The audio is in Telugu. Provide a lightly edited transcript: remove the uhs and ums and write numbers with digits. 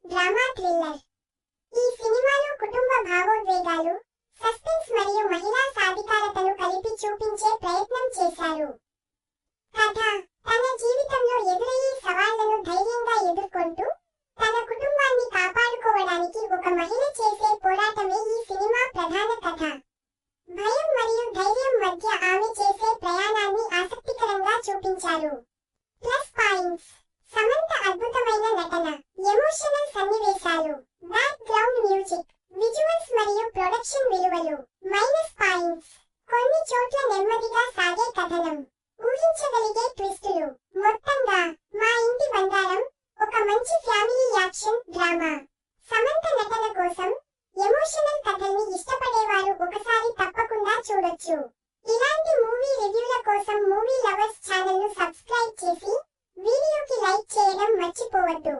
Drama thriller. ఈ సినిమాలో కుటుంబ భావోద్వేగాలు, సస్పెన్స్ మరియు మహిళా సాధికారతను కలిపి చూపించే ప్రయత్నం చేశారు. కథ: తన జీవితంలో ఎదురయ్యే సవాళ్లను ధైర్యంగా ఎదుర్కొంటూ తన కుటుంబాన్ని కాపాడుకోవడానికి ఒక మహిళ చేసే పోరాటమే ఈ సినిమా ప్రధాన కథ. భయం మరియు ధైర్యం మధ్య ఆమె చేసే ప్రయాణాన్ని ఆసక్తికరంగా చూపించారు. ప్లస్ పాయింట్స్: సమంత అద్భుతమైన నటన, ఎమోషనల్ సన్నివేశాలు, బ్యాక్ గ్రౌండ్ మ్యూజిక్, విజువల్స్ మరియు ప్రొడక్షన్ విలువలు. మైనస్ పాయింట్స్: కొన్ని చోట్ల నెమ్మదిగా సాగే కథనం, ఊహించగలిగే ట్విస్టులు. మొత్తంగా మా ఇంటి బంగారం ఒక మంచి ఫ్యామిలీ యాక్షన్ డ్రామా. సమంత నటన కోసం ఎమోషనల్ కథల్ని ఇష్టపడేవారు ఒకసారి తప్పకుండా చూడొచ్చు. ఇలాంటి మూవీ రివ్యూల కోసం మూవీ లవర్స్ ఛానల్ ను సబ్స్క్రైబ్ చేసి వీడియోకి లైక్ చేయడం మర్చిపోవద్దు.